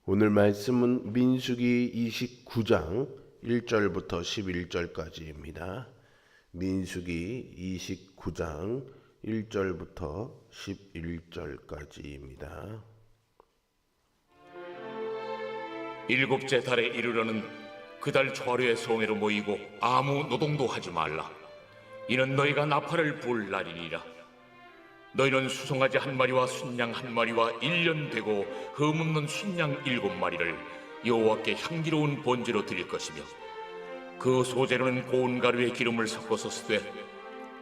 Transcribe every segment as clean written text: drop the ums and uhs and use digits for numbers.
오늘 말씀은 민수기 29장 1절부터 11절까지입니다. 민수기 29장 1절부터 11절까지입니다. 일곱째 달에 이르러는 그 달 초하루에 성회로 모이고 아무 노동도 하지 말라. 이는 너희가 나팔을 불 날이니라. 너희는 수송아지 한 마리와 순양 한 마리와 1년 되고 흠없는 순양 7마리를 여호와께 향기로운 번제로 드릴 것이며, 그 소재로는 고운 가루에 기름을 섞어서 쓰되,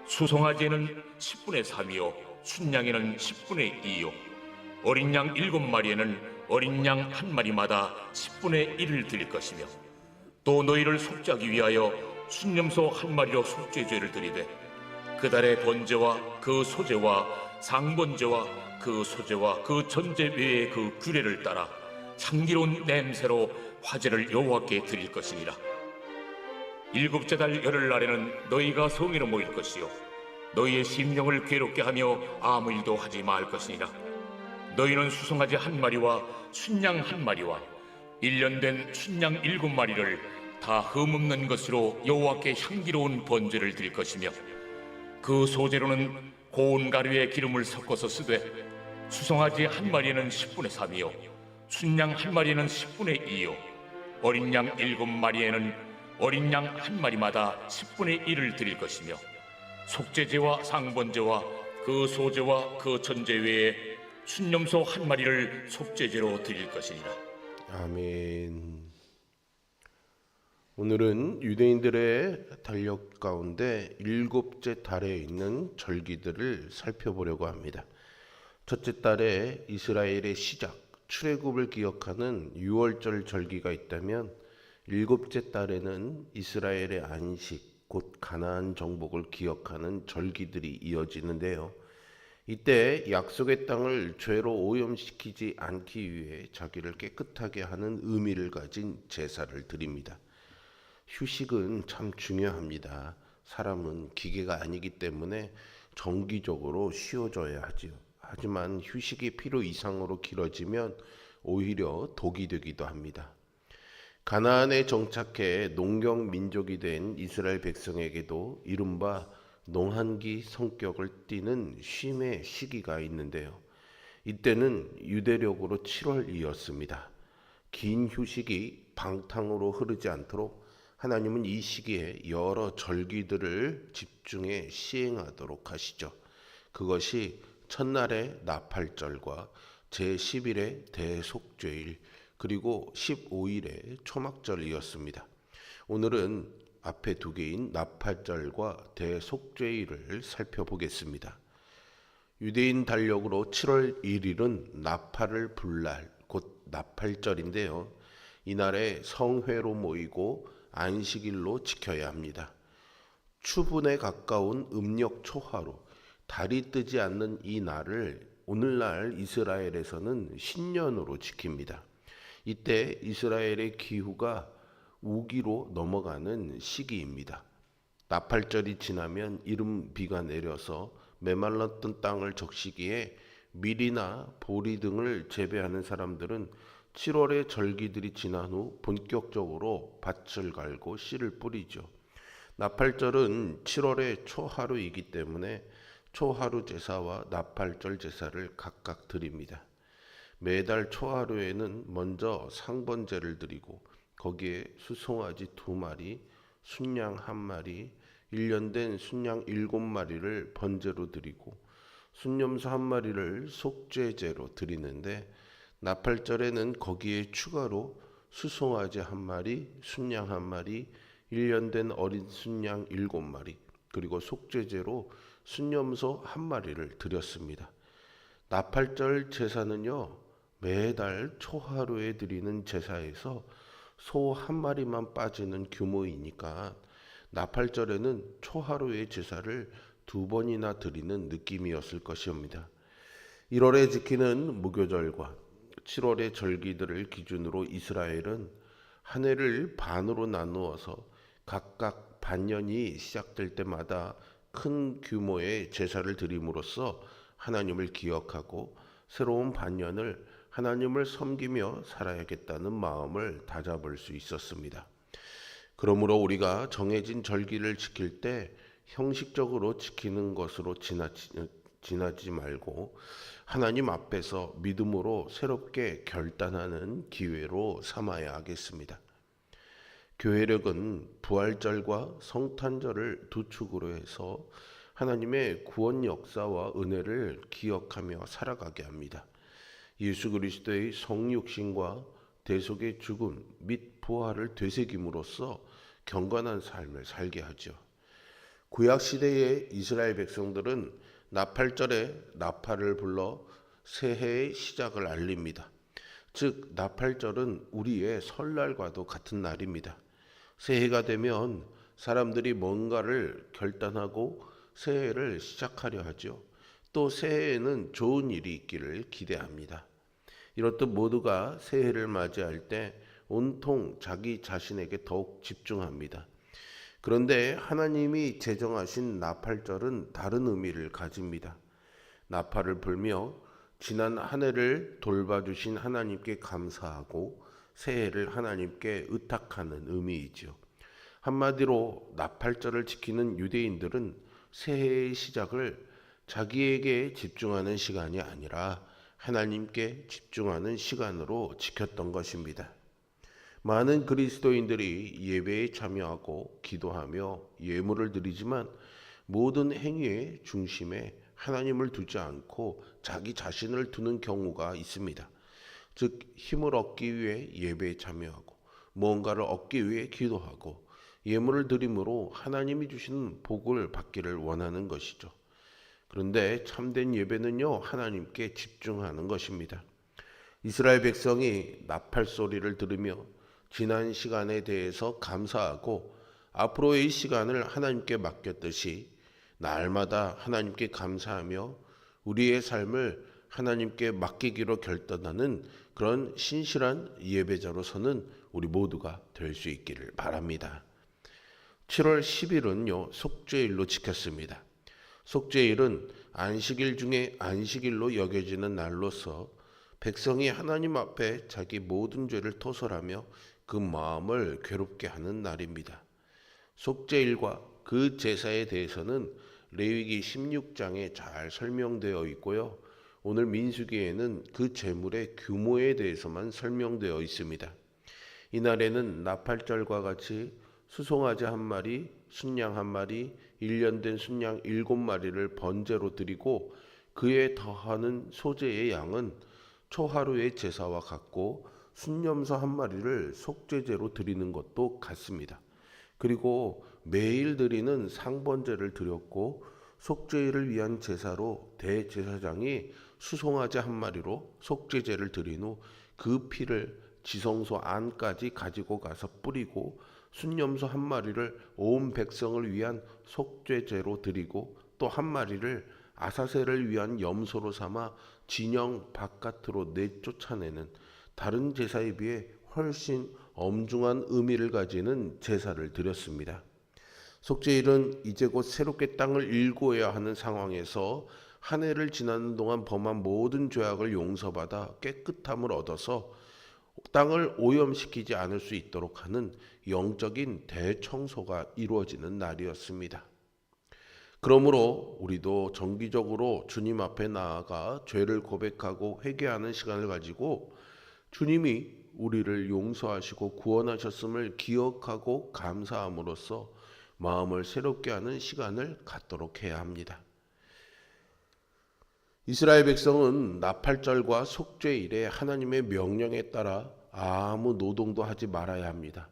수송아지에는 10분의 3이요 순양에는 10분의 2요 어린 양 7마리에는 어린 양 한 마리마다 10분의 1을 드릴 것이며, 또 너희를 속죄하기 위하여 순념소 한 마리로 속죄죄를 드리되, 그 달의 번제와 그 소제와 상번제와 그 소제와 그 전제 외의 그 규례를 따라 향기로운 냄새로 화제를 여호와께 드릴 것이니라. 일곱째 달 열흘날에는 너희가 성회로 모일 것이요 너희의 심령을 괴롭게 하며 아무 일도 하지 말 것이니라. 너희는 수송아지 한 마리와 순양 한 마리와 1년 된 순양 7마리를 다 흠없는 것으로 여호와께 향기로운 번제를 드릴 것이며, 그 소재로는 고운 가루에 기름을 섞어서 쓰되, 수송아지 한 마리는 10분의 3이요 순양 한 마리는 10분의 2요 어린 양 7마리에는 어린 양 한 마리마다 10분의 1을 드릴 것이며, 속죄제와 상번제와 그 소제와 그 전제 외에 순념소 한 마리를 속죄제로 드릴 것이니라. 아멘. 오늘은 유대인들의 달력 가운데 일곱째 달에 있는 절기들을 살펴보려고 합니다. 첫째 달에 이스라엘의 시작, 출애굽을 기억하는 유월절 절기가 있다면, 일곱째 달에는 이스라엘의 안식, 곧 가나안 정복을 기억하는 절기들이 이어지는데요. 이때 약속의 땅을 죄로 오염시키지 않기 위해 자기를 깨끗하게 하는 의미를 가진 제사를 드립니다. 휴식은 참 중요합니다. 사람은 기계가 아니기 때문에 정기적으로 쉬어줘야 하지요. 하지만 휴식이 필요 이상으로 길어지면 오히려 독이 되기도 합니다. 가나안에 정착해 농경 민족이 된 이스라엘 백성에게도 이른바 농한기 성격을 띠는 쉼의 시기가 있는데요. 이때는 유대력으로 7월이었습니다. 긴 휴식이 방탕으로 흐르지 않도록 하나님은 이 시기에 여러 절기들을 집중해 시행하도록 하시죠. 그것이 첫날의 나팔절과 제10일의 대속죄일, 그리고 15일의 초막절이었습니다. 오늘은 앞에 두 개인 나팔절과 대속죄일을 살펴보겠습니다. 유대인 달력으로 7월 1일은 나팔을 불 날, 곧 나팔절인데요. 이날에 성회로 모이고 안식일로 지켜야 합니다. 추분에 가까운 음력 초하루, 달이 뜨지 않는 이 날을 오늘날 이스라엘에서는 신년으로 지킵니다. 이때 이스라엘의 기후가 우기로 넘어가는 시기입니다. 나팔절이 지나면 이른 비가 내려서 메말랐던 땅을 적시기에 밀이나 보리 등을 재배하는 사람들은 7월의 절기들이 지난 후 본격적으로 밭을 갈고 씨를 뿌리죠. 나팔절은 7월의 초하루이기 때문에 초하루 제사와 나팔절 제사를 각각 드립니다. 매달 초하루에는 먼저 상번제를 드리고, 거기에 수송아지 2마리, 순양 1마리, 1년 된 순양 7마리를 번제로 드리고, 순념소 1마리를 속죄제로 드리는데, 나팔절에는 거기에 추가로 수송아지 1마리, 순양 1마리, 1년 된 어린 순양 7마리, 그리고 속죄제로 순념소 1마리를 드렸습니다. 나팔절 제사는요, 매달 초하루에 드리는 제사에서 소 1마리만 빠지는 규모이니까 나팔절에는 초하루의 제사를 2번이나 드리는 느낌이었을 것입니다. 1월에 지키는 무교절과 7월의 절기들을 기준으로 이스라엘은 한 해를 반으로 나누어서 각각 반년이 시작될 때마다 큰 규모의 제사를 드림으로써 하나님을 기억하고 새로운 반년을 하나님을 섬기며 살아야겠다는 마음을 다잡을 수 있었습니다. 그러므로 우리가 정해진 절기를 지킬 때 형식적으로 지키는 것으로 지나지 말고 하나님 앞에서 믿음으로 새롭게 결단하는 기회로 삼아야 하겠습니다. 교회력은 부활절과 성탄절을 두 축으로 해서 하나님의 구원 역사와 은혜를 기억하며 살아가게 합니다. 예수 그리스도의 성육신과 대속의 죽음 및 부활을 되새김으로써 경건한 삶을 살게 하죠. 구약 시대의 이스라엘 백성들은 나팔절에 나팔을 불러 새해의 시작을 알립니다. 즉 나팔절은 우리의 설날과도 같은 날입니다. 새해가 되면 사람들이 뭔가를 결단하고 새해를 시작하려 하죠. 또 새해에는 좋은 일이 있기를 기대합니다. 이렇듯 모두가 새해를 맞이할 때 온통 자기 자신에게 더욱 집중합니다. 그런데 하나님이 제정하신 나팔절은 다른 의미를 가집니다. 나팔을 불며 지난 한 해를 돌봐주신 하나님께 감사하고 새해를 하나님께 의탁하는 의미이죠. 한마디로 나팔절을 지키는 유대인들은 새해의 시작을 자기에게 집중하는 시간이 아니라 하나님께 집중하는 시간으로 지켰던 것입니다. 많은 그리스도인들이 예배에 참여하고 기도하며 예물을 드리지만 모든 행위의 중심에 하나님을 두지 않고 자기 자신을 두는 경우가 있습니다. 즉 힘을 얻기 위해 예배에 참여하고 뭔가를 얻기 위해 기도하고 예물을 드림으로 하나님이 주시는 복을 받기를 원하는 것이죠. 그런데 참된 예배는요, 하나님께 집중하는 것입니다. 이스라엘 백성이 나팔 소리를 들으며 지난 시간에 대해서 감사하고 앞으로의 시간을 하나님께 맡겼듯이 날마다 하나님께 감사하며 우리의 삶을 하나님께 맡기기로 결단하는 그런 신실한 예배자로서는 우리 모두가 될 수 있기를 바랍니다. 7월 10일은요, 속죄일로 지켰습니다. 속죄일은 안식일 중에 안식일로 여겨지는 날로서 백성이 하나님 앞에 자기 모든 죄를 토설하며 그 마음을 괴롭게 하는 날입니다. 속죄일과 그 제사에 대해서는 레위기 16장에 잘 설명되어 있고요. 오늘 민수기에는 그 제물의 규모에 대해서만 설명되어 있습니다. 이날에는 나팔절과 같이 수송아지 한 마리, 순양 한 마리, 1년 된 순양 7마리를 번제로 드리고 그에 더하는 소제의 양은 초하루의 제사와 같고 순염소 한 마리를 속죄제로 드리는 것도 같습니다. 그리고 매일 드리는 상번제를 드렸고 속죄일을 위한 제사로 대제사장이 수송아지 한 마리로 속죄제를 드린 후 그 피를 지성소 안까지 가지고 가서 뿌리고 순염소 한 마리를 온 백성을 위한 속죄제로 드리고 또 한 마리를 아사셀을 위한 염소로 삼아 진영 바깥으로 내쫓아내는 다른 제사에 비해 훨씬 엄중한 의미를 가지는 제사를 드렸습니다. 속죄일은 이제 곧 새롭게 땅을 일구어야 하는 상황에서 한 해를 지나는 동안 범한 모든 죄악을 용서받아 깨끗함을 얻어서 땅을 오염시키지 않을 수 있도록 하는 영적인 대청소가 이루어지는 날이었습니다. 그러므로 우리도 정기적으로 주님 앞에 나아가 죄를 고백하고 회개하는 시간을 가지고 주님이 우리를 용서하시고 구원하셨음을 기억하고 감사함으로써 마음을 새롭게 하는 시간을 갖도록 해야 합니다. 이스라엘 백성은 나팔절과 속죄일에 하나님의 명령에 따라 아무 노동도 하지 말아야 합니다.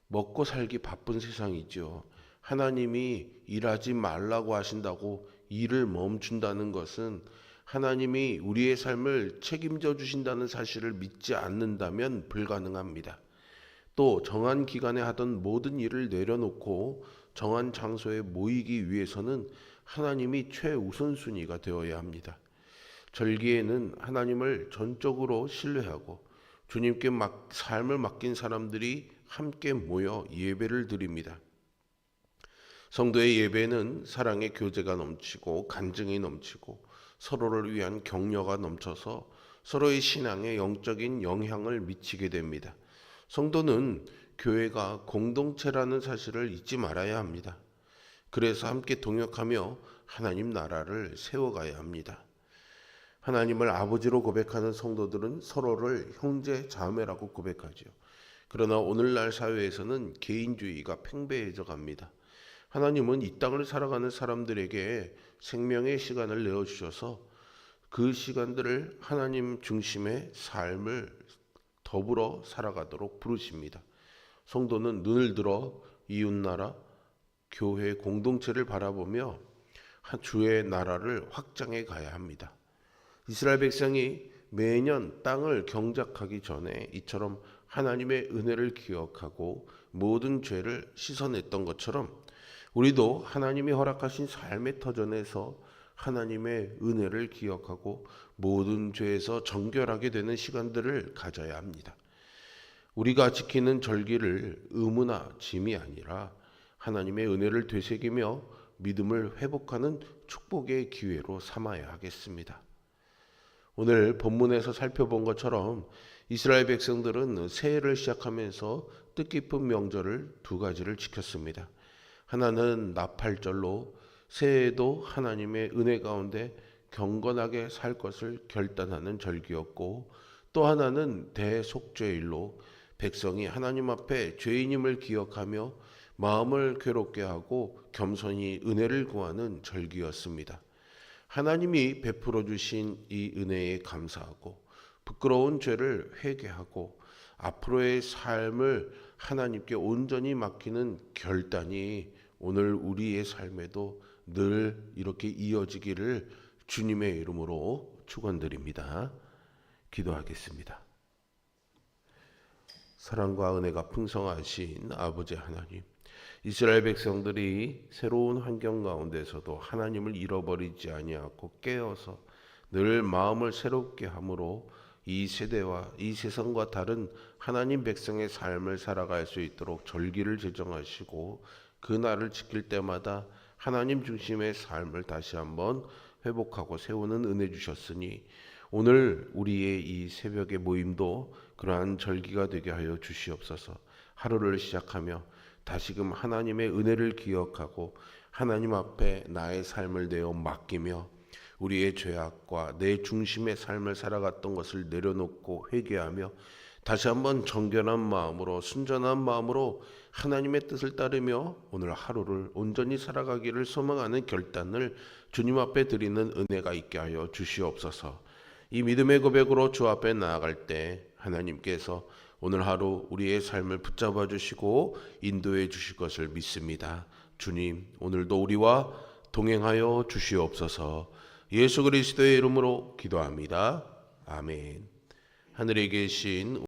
먹고 살기 바쁜 세상이죠. 하나님이 일하지 말라고 하신다고 일을 멈춘다는 것은 하나님이 우리의 삶을 책임져 주신다는 사실을 믿지 않는다면 불가능합니다. 또 정한 기간에 하던 모든 일을 내려놓고 정한 장소에 모이기 위해서는 하나님이 최우선순위가 되어야 합니다. 절기에는 하나님을 전적으로 신뢰하고 주님께 삶을 맡긴 사람들이 함께 모여 예배를 드립니다. 성도의 예배는 사랑의 교제가 넘치고 간증이 넘치고 서로를 위한 격려가 넘쳐서 서로의 신앙에 영적인 영향을 미치게 됩니다. 성도는 교회가 공동체라는 사실을 잊지 말아야 합니다. 그래서 함께 동역하며 하나님 나라를 세워가야 합니다. 하나님을 아버지로 고백하는 성도들은 서로를 형제 자매라고 고백하지요. 그러나 오늘날 사회에서는 개인주의가 팽배해져 갑니다. 하나님은 이 땅을 살아가는 사람들에게 생명의 시간을 내어주셔서 그 시간들을 하나님 중심의 삶을 더불어 살아가도록 부르십니다. 성도는 눈을 들어 이웃나라, 교회 공동체를 바라보며 주의 나라를 확장해 가야 합니다. 이스라엘 백성이 매년 땅을 경작하기 전에 이처럼 하나님의 은혜를 기억하고 모든 죄를 씻어냈던 것처럼 우리도 하나님이 허락하신 삶의 터전에서 하나님의 은혜를 기억하고 모든 죄에서 정결하게 되는 시간들을 가져야 합니다. 우리가 지키는 절기를 의무나 짐이 아니라 하나님의 은혜를 되새기며 믿음을 회복하는 축복의 기회로 삼아야 하겠습니다. 오늘 본문에서 살펴본 것처럼 이스라엘 백성들은 새해를 시작하면서 뜻깊은 명절을 두 가지를 지켰습니다. 하나는 나팔절로 새해에도 하나님의 은혜 가운데 경건하게 살 것을 결단하는 절기였고, 또 하나는 대속죄일로 백성이 하나님 앞에 죄인임을 기억하며 마음을 괴롭게 하고 겸손히 은혜를 구하는 절기였습니다. 하나님이 베풀어 주신 이 은혜에 감사하고 부끄러운 죄를 회개하고 앞으로의 삶을 하나님께 온전히 맡기는 결단이 오늘 우리의 삶에도 늘 이렇게 이어지기를 주님의 이름으로 축원드립니다. 기도하겠습니다. 사랑과 은혜가 풍성하신 아버지 하나님, 이스라엘 백성들이 새로운 환경 가운데서도 하나님을 잃어버리지 아니하고 깨어서 늘 마음을 새롭게 함으로 이 세대와 이 세상과 다른 하나님 백성의 삶을 살아갈 수 있도록 절기를 제정하시고 그 날을 지킬 때마다 하나님 중심의 삶을 다시 한번 회복하고 세우는 은혜 주셨으니 오늘 우리의 이 새벽의 모임도 그러한 절기가 되게 하여 주시옵소서. 하루를 시작하며 다시금 하나님의 은혜를 기억하고 하나님 앞에 나의 삶을 내어 맡기며 우리의 죄악과 내 중심의 삶을 살아갔던 것을 내려놓고 회개하며 다시 한번 정결한 마음으로 순전한 마음으로 하나님의 뜻을 따르며 오늘 하루를 온전히 살아가기를 소망하는 결단을 주님 앞에 드리는 은혜가 있게 하여 주시옵소서. 이 믿음의 고백으로 주 앞에 나아갈 때 하나님께서 오늘 하루 우리의 삶을 붙잡아 주시고 인도해 주실 것을 믿습니다. 주님, 오늘도 우리와 동행하여 주시옵소서. 예수 그리스도의 이름으로 기도합니다. 아멘. 하늘에 계신